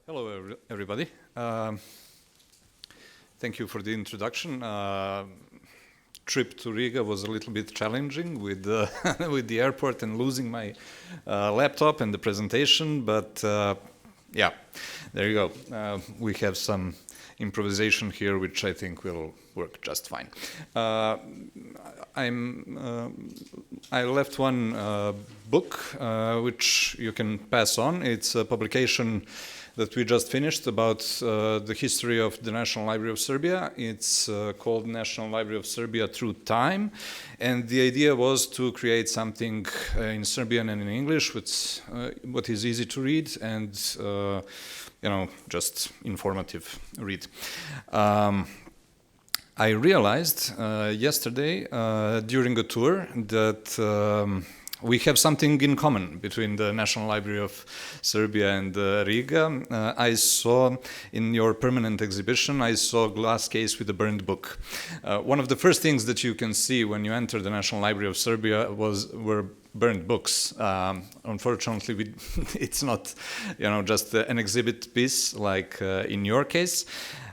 Hello, everybody. Thank you for the introduction. Trip to Riga was a little bit challenging with with the airport and losing my laptop and the presentation, but yeah, there you go. We have some improvisation here, which I think will work just fine. I left one book which you can pass on. It's a publication that we just finished about the history of the National Library of Serbia. It's called National Library of Serbia Through Time, and the idea was to create something in Serbian and in English, what is easy to read and just informative read. I realized yesterday during a tour that we have something in common between the National Library of Serbia and Riga. I saw in your permanent exhibition, I saw a glass case with a burned book. One of the first things that you can see when you enter the National Library of Serbia were burned books. Unfortunately, it's not, just an exhibit piece like in your case.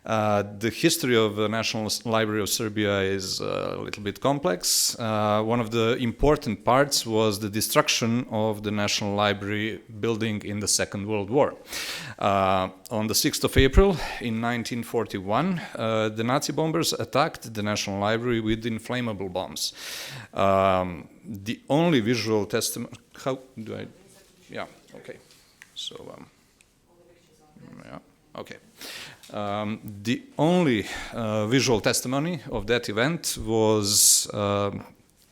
The history of the National Library of Serbia is a little bit complex. One of the important parts was the destruction of the National Library building in the Second World War. On the 6th of April in 1941, the Nazi bombers attacked the National Library with inflammable bombs. The only visual testimony... How do I... Yeah, okay. So, yeah, okay. The only visual testimony of that event was,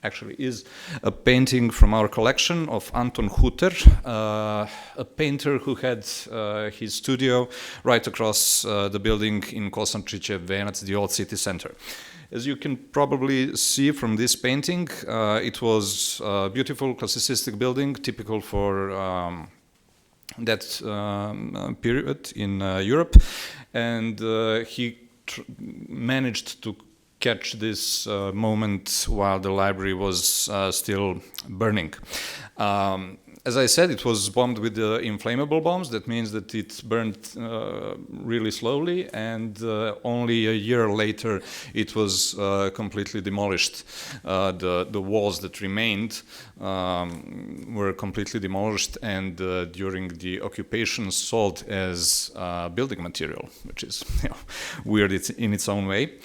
actually is a painting from our collection of Anton Huter, a painter who had his studio right across the building in Kosančićev Venac, the old city center. As you can probably see from this painting, it was a beautiful classicistic building, typical for that period in Europe, and he managed to catch this moment while the library was still burning. As I said, it was bombed with inflammable bombs. That means that it burned really slowly, and only a year later it was completely demolished. The walls that remained were completely demolished, and during the occupation sold as building material, which is weird in its own way.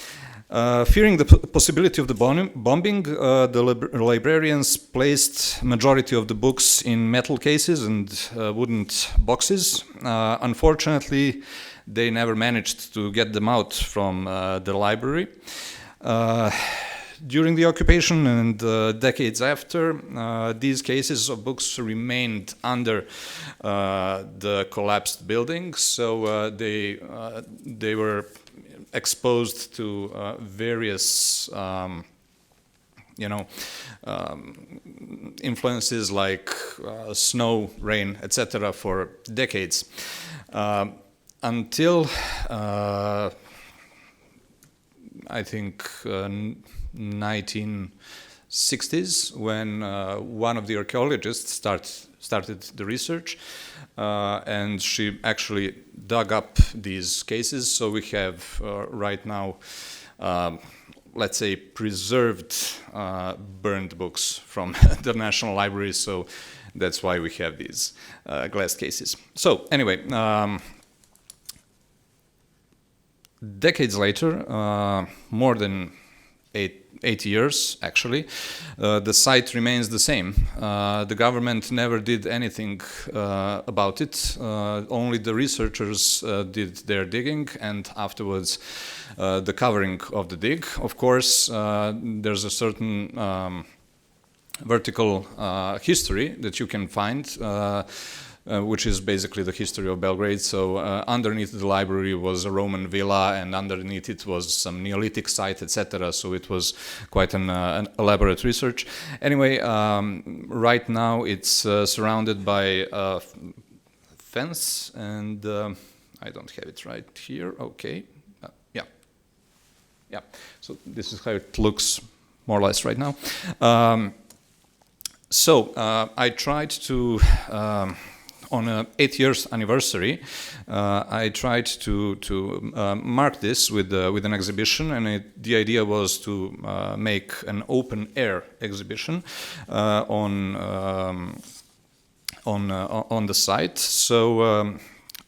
Fearing the possibility of the bombing, the librarians placed majority of the books in metal cases and wooden boxes. Unfortunately, they never managed to get them out from the library. During the occupation and decades after, these cases of books remained under the collapsed building, so they were exposed to various influences like snow, rain, etc. for decades, until I think 1960s, when one of the archaeologists started the research, and she actually dug up these cases. So we have right now, let's say, preserved burned books from the National Library. So that's why we have these glass cases. So anyway, decades later, more than 8 years actually, the site remains the same. The government never did anything about it. Only the researchers did their digging, and afterwards the covering of the dig. Of course, there's a certain vertical history that you can find, which is basically the history of Belgrade. So underneath the library was a Roman villa, and underneath it was some Neolithic site, etc. So it was quite an elaborate research. Anyway, right now it's surrounded by a fence, and I don't have it right here. Okay, yeah. So this is how it looks more or less right now. So I tried to on an 8 years anniversary, I tried to mark this with an exhibition, and the idea was to make an open air exhibition on the site. So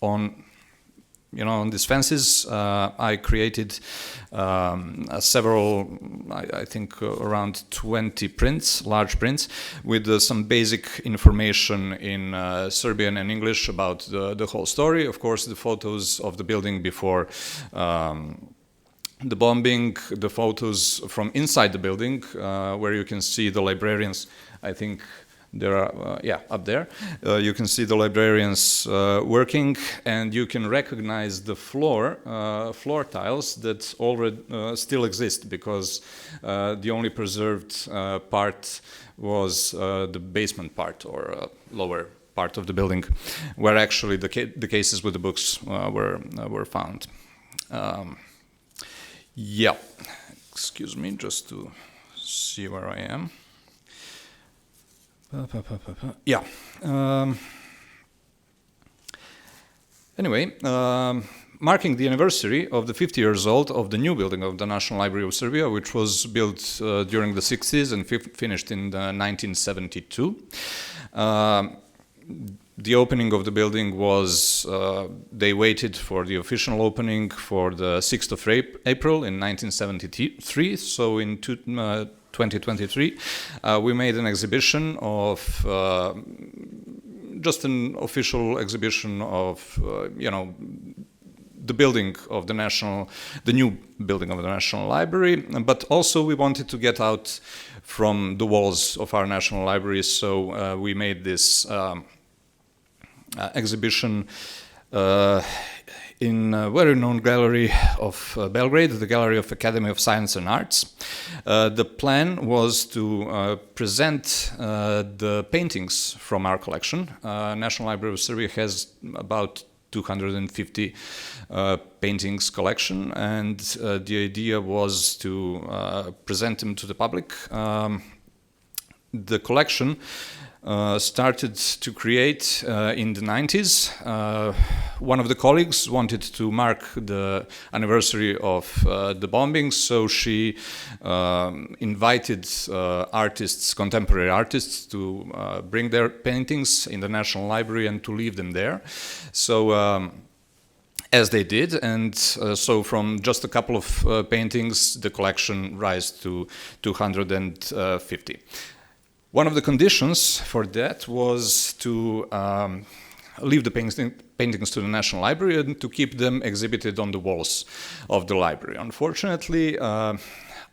on these fences, I created several, I think around 20 prints, large prints, with some basic information in Serbian and English about the whole story. Of course, the photos of the building before the bombing, the photos from inside the building, where you can see the librarians, I think, there are, up there. You can see the librarians working, and you can recognize the floor tiles that already still exist, because the only preserved part was the basement part, or lower part of the building, where actually the cases with the books were found. Excuse me, just to see where I am. Anyway, marking the anniversary of the 50 years old of the new building of the National Library of Serbia, which was built during the 60s and finished in 1972. The opening of the building was, they waited for the official opening for the 6th of April in 1973, so in 2023, we made an exhibition of, just an official exhibition of, the building of the new building of the National Library, but also we wanted to get out from the walls of our National Library, so we made this exhibition in a very known gallery of Belgrade, the Gallery of Academy of Science and Arts. The plan was to present the paintings from our collection. National Library of Serbia has about 250 paintings collection, and the idea was to present them to the public. The collection started to create in the 90s. One of the colleagues wanted to mark the anniversary of the bombing, so she invited artists, contemporary artists, to bring their paintings in the National Library and to leave them there. So as they did, and so from just a couple of paintings, the collection rose to 250. One of the conditions for that was to leave the paintings to the National Library and to keep them exhibited on the walls of the library. Unfortunately,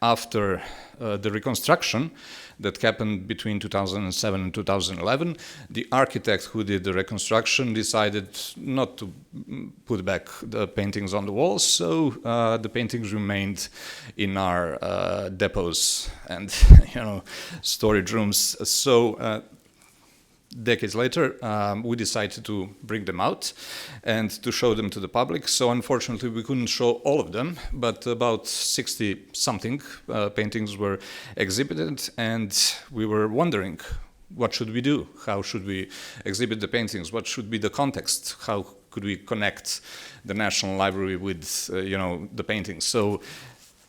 after the reconstruction that happened between 2007 and 2011, the architect who did the reconstruction decided not to put back the paintings on the walls, so the paintings remained in our depots and storage rooms. So decades later, we decided to bring them out and to show them to the public. So unfortunately, we couldn't show all of them, but about 60-something paintings were exhibited, and we were wondering, what should we do? How should we exhibit the paintings? What should be the context? How could we connect the National Library with, the paintings? So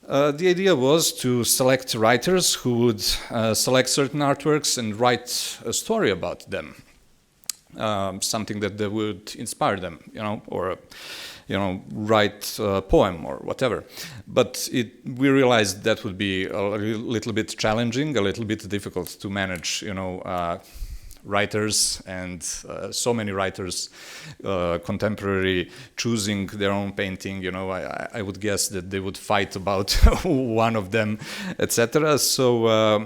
the idea was to select writers who would select certain artworks and write a story about them, something that would inspire them, or write a poem or whatever. But we realized that would be a little bit challenging, a little bit difficult to manage, writers and so many writers, contemporary, choosing their own painting. I would guess that they would fight about one of them, etc. So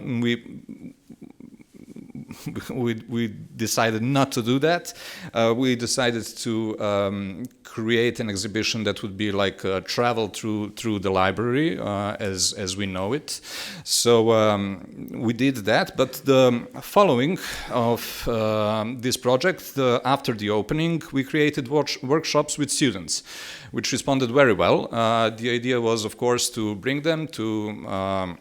we decided not to do that. We decided to create an exhibition that would be like a travel through the library as we know it. So we did that, but the following of this project, after the opening, we created workshops with students, which responded very well. The idea was, of course, to bring them to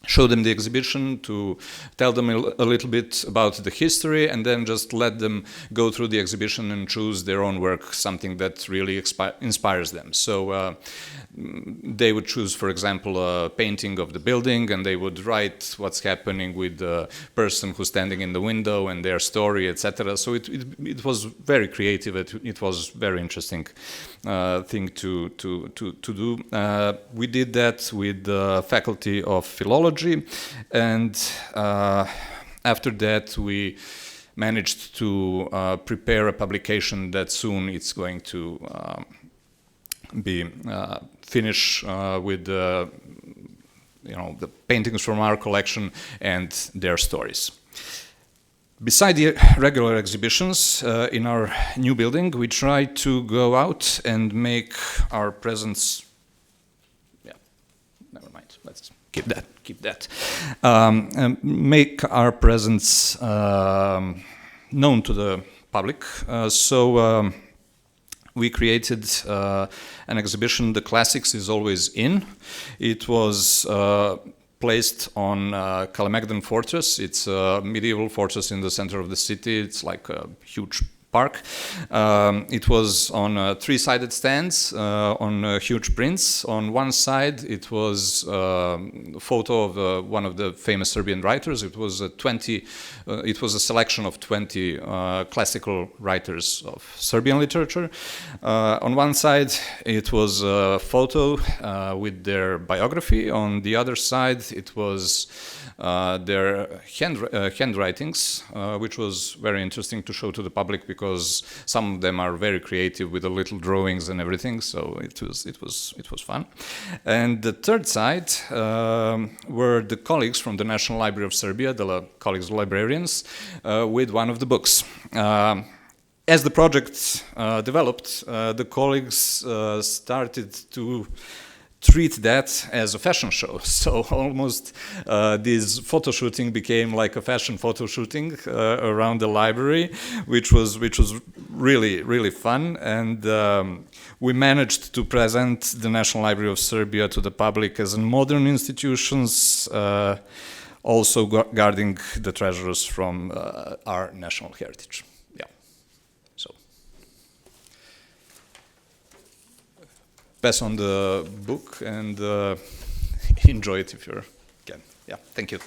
show them the exhibition, to tell them a little bit about the history, and then just let them go through the exhibition and choose their own work, something that really inspires them. So they would choose, for example, a painting of the building, and they would write what's happening with the person who's standing in the window and their story, etc. So it was very creative. It was very interesting thing to do. We did that with the Faculty of Philology, and after that we managed to prepare a publication that soon it's going to be finished with the paintings from our collection and their stories. Beside the regular exhibitions in our new building, we try to go out and make our presence. Yeah, never mind. Let's keep that. Make our presence known to the public. So we created an exhibition. The Classics is always in. It was placed on Kalemegdan Fortress. It's a medieval fortress in the center of the city. It's like a huge park. It was on three-sided stands on huge prints. On one side, it was a photo of one of the famous Serbian writers. It was a selection of 20 classical writers of Serbian literature. On one side, it was a photo with their biography. On the other side, it was their handwritings, which was very interesting to show to the public because some of them are very creative with the little drawings and everything. So it was fun. And the third side were the colleagues from the National Library of Serbia, the colleagues librarians, with one of the books. As the project developed, the colleagues started to treat that as a fashion show. So almost this photo shooting became like a fashion photo shooting around the library, which was really fun. And we managed to present the National Library of Serbia to the public as a modern institution, also guarding the treasures from our national heritage. Pass on the book and enjoy it if you can. Yeah, thank you.